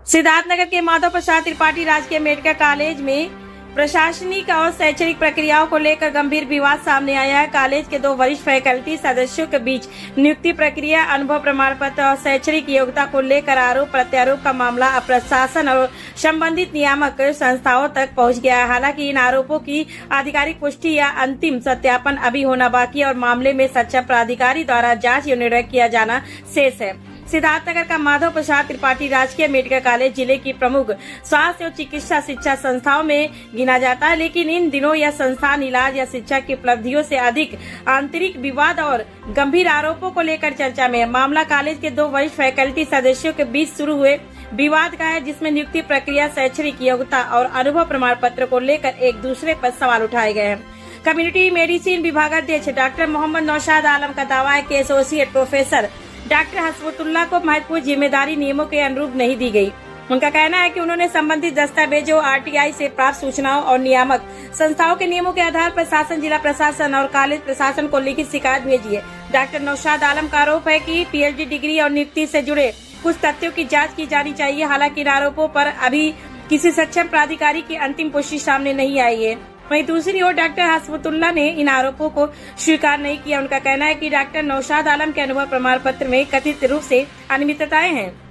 सिद्धार्थनगर के माधव प्रसाद त्रिपाठी राजकीय medical college में प्रशासनिक और शैक्षणिक प्रक्रियाओं को लेकर गंभीर विवाद सामने आया है। कॉलेज के 2 वरिष्ठ फैकल्टी सदस्यों के बीच नियुक्ति प्रक्रिया, अनुभव प्रमाण पत्र और शैक्षणिक योग्यता को लेकर आरोप प्रत्यारोप का मामला अब प्रशासन और संबंधित नियामक संस्थाओं तक पहुंच गया है। हालांकि इन आरोपों की आधिकारिक पुष्टि या अंतिम सत्यापन अभी होना बाकी है और मामले में सक्षम प्राधिकारी द्वारा जाँच या निर्णय किया जाना शेष है। सिद्धार्थनगर का माधव प्रसाद त्रिपाठी राजकीय मेडिकल कॉलेज जिले की प्रमुख स्वास्थ्य और चिकित्सा शिक्षा संस्थाओं में गिना जाता है, लेकिन इन दिनों यह संस्थान इलाज या शिक्षा की उपलब्धियों से अधिक आंतरिक विवाद और गंभीर आरोपों को लेकर चर्चा में है। मामला कॉलेज के 2 वरिष्ठ फैकल्टी सदस्यों के बीच शुरू हुए विवाद का है, जिसमें नियुक्ति प्रक्रिया, शैक्षणिक योग्यता और अनुभव प्रमाण पत्र को लेकर एक दूसरे पर सवाल उठाए गए हैं। कम्युनिटी मेडिसिन विभागाध्यक्ष डॉक्टर मोहम्मद नौशाद आलम का दावा है कि एसोसिएट प्रोफेसर डॉक्टर हसमतुल्ला को महत्वपूर्ण जिम्मेदारी नियमों के अनुरूप नहीं दी गई। उनका कहना है कि उन्होंने संबंधित दस्तावेजों, आरटीआई से प्राप्त सूचनाओं और नियामक संस्थाओं के नियमों के आधार पर शासन, जिला प्रशासन और कॉलेज प्रशासन को लिखित शिकायत भेजी है। डॉक्टर नौशाद आलम का आरोप है कि पीएचडी डिग्री और नियुक्ति से जुड़े कुछ तथ्यों की जाँच की जानी चाहिए। हालांकि इन आरोपों पर अभी किसी सक्षम प्राधिकारी की अंतिम पुष्टि सामने नहीं आई है। वहीं दूसरी ओर डॉक्टर हसमतुल्ला ने इन आरोपों को स्वीकार नहीं किया। उनका कहना है कि डॉक्टर नौशाद आलम के अनुभव प्रमाण पत्र में कथित रूप से अनियमितताएं हैं।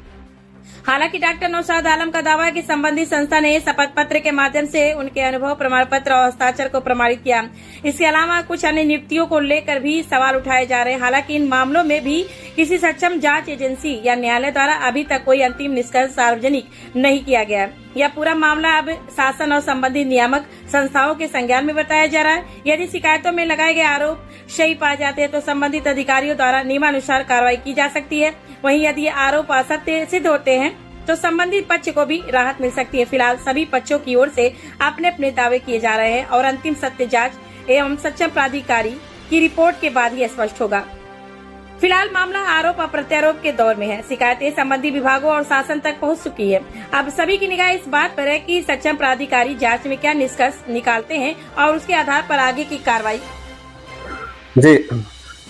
हालांकि डॉक्टर नौशाद आलम का दावा है कि संबंधित संस्था ने शपथ पत्र के माध्यम से उनके अनुभव प्रमाण पत्र और हस्ताक्षर को प्रमाणित किया। इसके अलावा कुछ अन्य नियुक्तियों को लेकर भी सवाल उठाए जा रहे हैं। हालांकि इन मामलों में भी किसी सक्षम जांच एजेंसी या न्यायालय द्वारा अभी तक कोई अंतिम निष्कर्ष सार्वजनिक नहीं किया गया। यह पूरा मामला अब शासन और संबंधित नियामक संस्थाओं के संज्ञान में बताया जा रहा है। यदि शिकायतों में लगाए गए आरोप सही पाए जाते हैं तो संबंधित अधिकारियों द्वारा नियमानुसार कार्रवाई की जा सकती है। वहीं यदि आरोप असत्य सिद्ध होते हैं तो संबंधित पक्ष को भी राहत मिल सकती है। फिलहाल सभी पक्षों की ओर से अपने अपने दावे किए जा रहे हैं और अंतिम सत्य जांच एवं सक्षम प्राधिकारी की रिपोर्ट के बाद ही स्पष्ट होगा। फिलहाल मामला आरोप और प्रत्यारोप के दौर में है। शिकायतें संबंधित विभागों और शासन तक पहुंच चुकी है। अब सभी की निगाह इस बात पर है कि सक्षम प्राधिकारी जांच में क्या निष्कर्ष निकालते हैं और उसके आधार पर आगे की कार्रवाई। जी,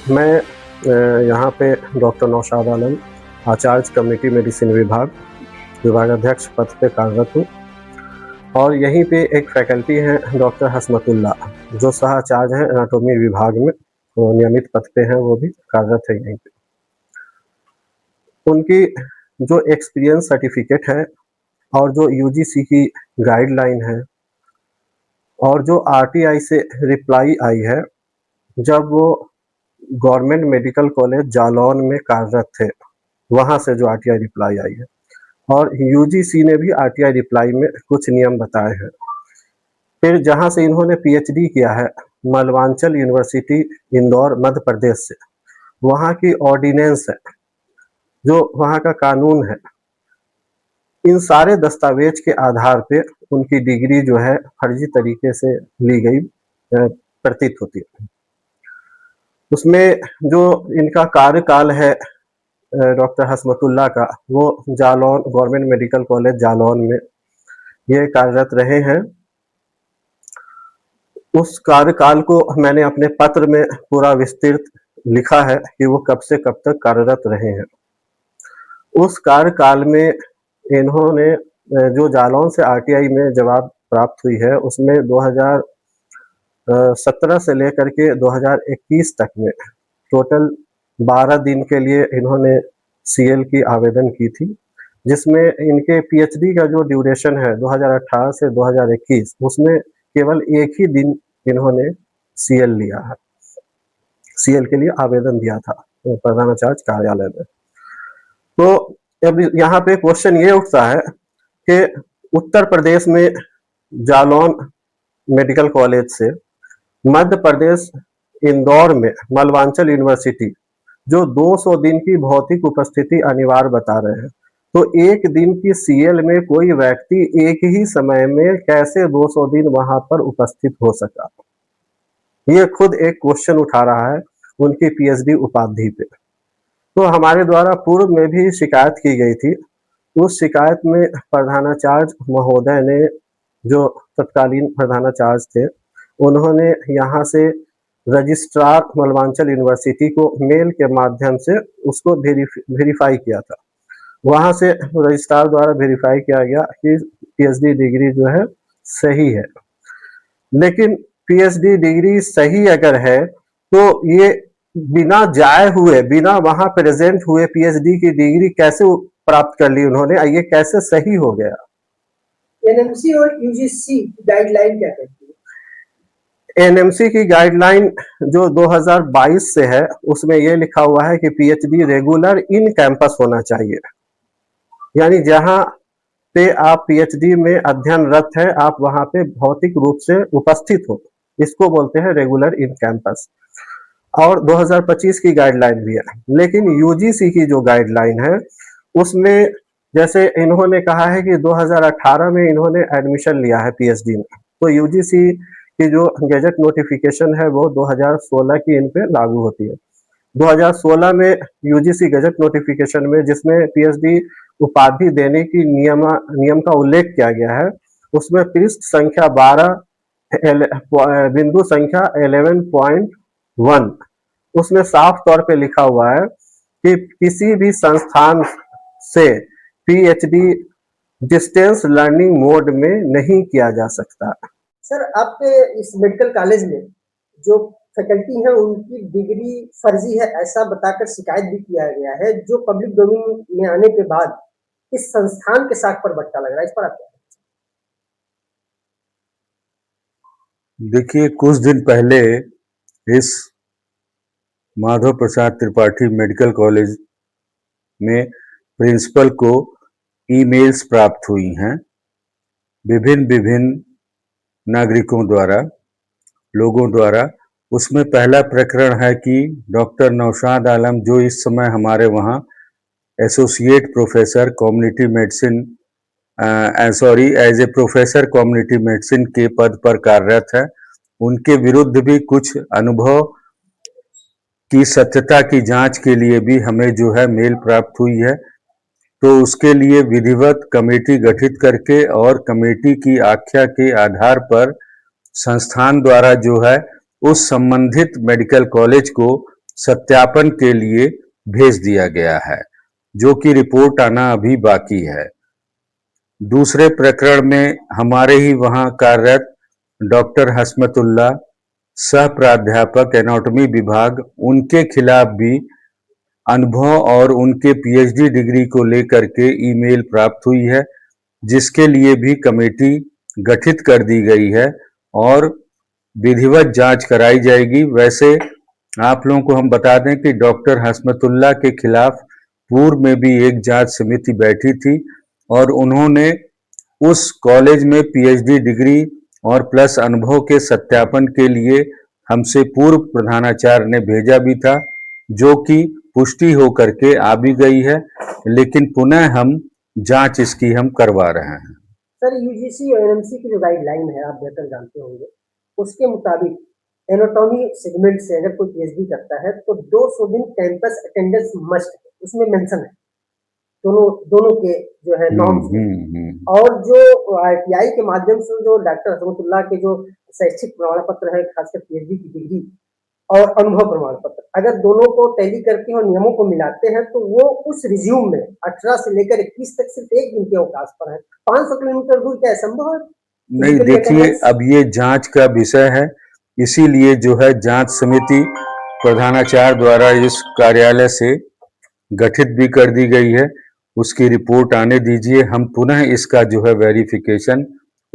मैं यहाँ पे डॉक्टर नौशाद आलम, आचार्य कम्युनिटी मेडिसिन विभागाध्यक्ष पद पे कार्यरत हूँ और यहीं पे एक फैकल्टी है डॉक्टर हसमतुल्ला, जो सहाचार्य हैं एनाटॉमी विभाग में, वो नियमित पद पे हैं, वो भी कार्यरत है यहीं पे। उनकी जो एक्सपीरियंस सर्टिफिकेट है और जो यूजीसी की गाइडलाइन है और जो आरटीआई से रिप्लाई आई है, जब वो गवर्नमेंट मेडिकल कॉलेज जालौन में कार्यरत थे, वहाँ से जो आरटीआई रिप्लाई आई है, और यूजीसी ने भी आरटीआई रिप्लाई में कुछ नियम बताए हैं। फिर जहाँ से इन्होंने पीएचडी किया है, मलवांचल यूनिवर्सिटी इंदौर मध्य प्रदेश से, वहाँ की ऑर्डिनेंस है, जो वहाँ का कानून है, इन सारे दस्तावेज के आधार पे उनकी डिग्री जो है फर्जी तरीके से ली गई प्रतीत होती है। उसमें जो इनका कार्यकाल है डॉक्टर हसमतुल्ला का, वो Jalaun government medical college Jalaun में ये कार्यरत रहे हैं। उस कार्यकाल को मैंने अपने पत्र में पूरा विस्तृत लिखा है कि वो कब से कब तक कार्यरत रहे हैं। उस कार्यकाल में इन्होंने जो जालौन से आरटीआई में जवाब प्राप्त हुई है, उसमें 2017 से लेकर के 2021 तक में टोटल 12 दिन के लिए इन्होंने सीएल की आवेदन की थी, जिसमें इनके पीएचडी का जो ड्यूरेशन है 2018 से 2021, उसमें केवल एक ही दिन इन्होंने सीएल लिया है, सीएल के लिए आवेदन दिया था प्रधानाचार्य कार्यालय में। तो अब यहाँ पे क्वेश्चन ये उठता है कि उत्तर प्रदेश में जालौन मेडिकल कॉलेज से मध्य प्रदेश इंदौर में मलवांचल यूनिवर्सिटी जो 200 दिन की भौतिक उपस्थिति अनिवार्य बता रहे हैं, तो एक दिन की सीएल में कोई व्यक्ति एक ही समय में कैसे 200 दिन वहां पर उपस्थित हो सका? ये खुद एक क्वेश्चन उठा रहा है उनकी पीएचडी उपाधि पे। तो हमारे द्वारा पूर्व में भी शिकायत की गई थी। उस शिकायत में प्रधानाचार्य महोदय ने, जो तत्कालीन प्रधानाचार्य थे, उन्होंने यहाँ से रजिस्ट्रार मलवांचल यूनिवर्सिटी को मेल के माध्यम से उसको वेरीफाई किया था। वहां से रजिस्ट्रार द्वारा वेरीफाई किया गया कि पीएचडी डिग्री जो है सही है। लेकिन पीएचडी डिग्री सही अगर है तो ये बिना जाए हुए, बिना वहां प्रेजेंट हुए पीएचडी की डिग्री कैसे प्राप्त कर ली उन्होंने, ये कैसे सही हो गया? एनएमसी और यूजीसी गाइडलाइन क्या कहती है? एनएमसी की गाइडलाइन जो 2022 से है उसमें यह लिखा हुआ है कि पीएचडी रेगुलर इन कैंपस होना चाहिए, यानी जहां पे आप पीएचडी में अध्ययनरत है आप वहां पे भौतिक रूप से उपस्थित हो, इसको बोलते हैं रेगुलर इन कैंपस। और 2025 की गाइडलाइन भी है। लेकिन यूजीसी की जो गाइडलाइन है उसमें जैसे इन्होंने कहा है कि 2018 में इन्होंने एडमिशन लिया है पीएचडी में, तो यूजीसी की जो गैजेट नोटिफिकेशन है वो 2016 की इन पे लागू होती है। 2016 में यूजीसी गैजेट नोटिफिकेशन में जिसमें पीएचडी उपाधि देने की नियम का उल्लेख किया गया है, उसमें पृष्ठ संख्या 12 बिंदु संख्या 11.1 उसमें साफ तौर पे लिखा हुआ है कि किसी भी संस्थान से पीएचडी डिस्टेंस लर्निंग मोड में नहीं किया जा सकता। सर, आपके इस मेडिकल कॉलेज में जो फैकल्टी है उनकी डिग्री फर्जी है ऐसा बताकर शिकायत भी किया गया है, जो पब्लिक डोमेन में आने के बाद इस संस्थान के साख पर बट्टा लग रहा है, इस पर आप क्या? देखिए, कुछ दिन पहले इस माधव प्रसाद त्रिपाठी मेडिकल कॉलेज में प्रिंसिपल को ईमेल्स प्राप्त हुई हैं विभिन्न नागरिकों द्वारा, लोगों द्वारा। उसमें पहला प्रकरण है कि डॉक्टर नौशाद आलम जो इस समय हमारे वहाँ associate professor community medicine as a professor community medicine के पद पर कार्यरत है, उनके विरुद्ध भी कुछ अनुभव की सत्यता की जांच के लिए भी हमें जो है मेल प्राप्त हुई है। तो उसके लिए विधिवत कमेटी गठित करके और कमेटी की आख्या के आधार पर संस्थान द्वारा जो है उस संबंधित मेडिकल कॉलेज को सत्यापन के लिए भेज दिया गया है, जो कि रिपोर्ट आना अभी बाकी है। दूसरे प्रकरण में हमारे ही वहाँ कार्यरत डॉक्टर हसमतुल्लाह, सह प्राध्यापक एनाटॉमी विभाग, उनके खिलाफ भी अनुभव और उनके पीएचडी डिग्री को लेकर के ईमेल प्राप्त हुई है, जिसके लिए भी कमेटी गठित कर दी गई है और विधिवत जांच कराई जाएगी। वैसे आप लोगों को हम बता दें कि डॉक्टर हसमतुल्लाह के खिलाफ पूर्व में भी एक जांच समिति बैठी थी और उन्होंने उस कॉलेज में पीएचडी डिग्री और प्लस अनुभव के सत्यापन के लिए हमसे पूर्व प्रधानाचार्य ने भेजा भी था, जो कि पुष्टि होकर के आ भी गई है, लेकिन पुनः हम जांच इसकी हम करवा रहे हैं। सर, यूजीसी और एनएमसी की जो गाइडलाइन है आप बेहतर जानते होंगे, उसके मुताबिक एनाटॉमी सेगमेंट से अगर कोई पीएचडी करता है तो 200 दिन कैंपस अटेंडेंस मस्ट है, उसमें मेंशन है दोनों के जो है नॉर्म्स। और जो आईटीआई के माध्यम से जो डॉक्टर हसमतुल्लाह के जो शैक्षिक प्रमाण पत्र है, खासकर पीएचडी की डिग्री और अनुभव प्रमाण पत्र, अगर दोनों को टैली करके और नियमों को मिलाते हैं तो वो उस रिज्यूम में 18 से लेकर 21 तक सिर्फ एक दिन के अवकाश पर है। 500 किलोमीटर दूर क्या संभव है? नहीं, देखिए, अब ये जांच का विषय है, इसीलिए जो है जांच समिति प्रधानाचार्य द्वारा इस कार्यालय से गठित भी कर दी गई है। उसकी रिपोर्ट आने दीजिए, हम पुनः इसका जो है वेरिफिकेशन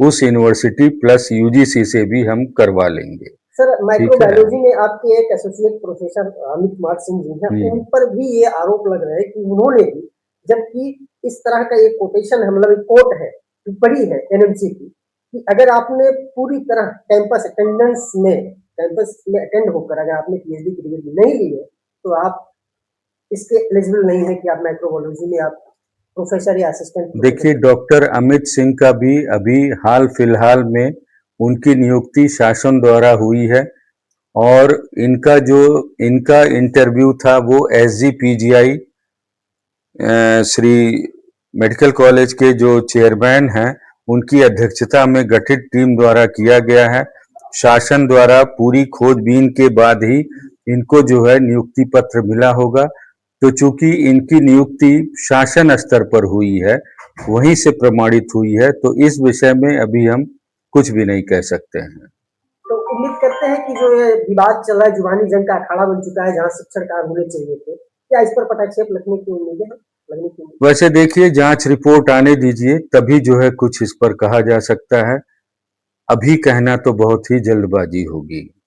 उस यूनिवर्सिटी प्लस यूजीसी से भी हम करवा लेंगे। सर, माइक्रोबायोलॉजी में आपके एक एसोसिएट प्रोफेसर अमित कुमार सिंह जी हैं, उन पर भी ये आरोप लग रहा है कि उन्होंने भी, जबकि इस तरह का एक कोटेशन है, मतलब एक कोट है, टिप्पणी है एनएमसी की, कि अगर आपने पूरी तरह कैंपस में अटेंड होकर अगर आपने पीएचडी की डिग्री नहीं ली है तो आप इसके एलिजिबल नहीं है कि आप माइक्रोबायोलॉजी में आप प्रोफेसर या असिस्टेंट। देखिए, डॉक्टर अमित सिंह का भी अभी हाल फिलहाल में उनकी नियुक्ति शासन द्वारा हुई है और इनका इंटरव्यू था वो एसजीपीजीआई श्री मेडिकल कॉलेज के जो चेयरमैन हैं उनकी अध्यक्षता में गठित टीम द्वारा किया गया है। शासन द्वारा पूरी खोजबीन के बाद ही इनको जो है नियुक्ति पत्र मिला होगा। तो चूंकि इनकी नियुक्ति शासन स्तर पर हुई है, वहीं से प्रमाणित हुई है, तो इस विषय में अभी हम कुछ भी नहीं कह सकते हैं। तो उम्मीद करते हैं कि जो ये विवाद चल रहा है, जुबानी जंग का अखाड़ा बन चुका है, जहां शिक्षण कार्य होने चाहिए थे, क्या इस पर पटाक्षेप लगने की उम्मीद है? वैसे देखिए, जांच रिपोर्ट आने दीजिए, तभी जो है कुछ इस पर कहा जा सकता है। अभी कहना तो बहुत ही जल्दबाजी होगी।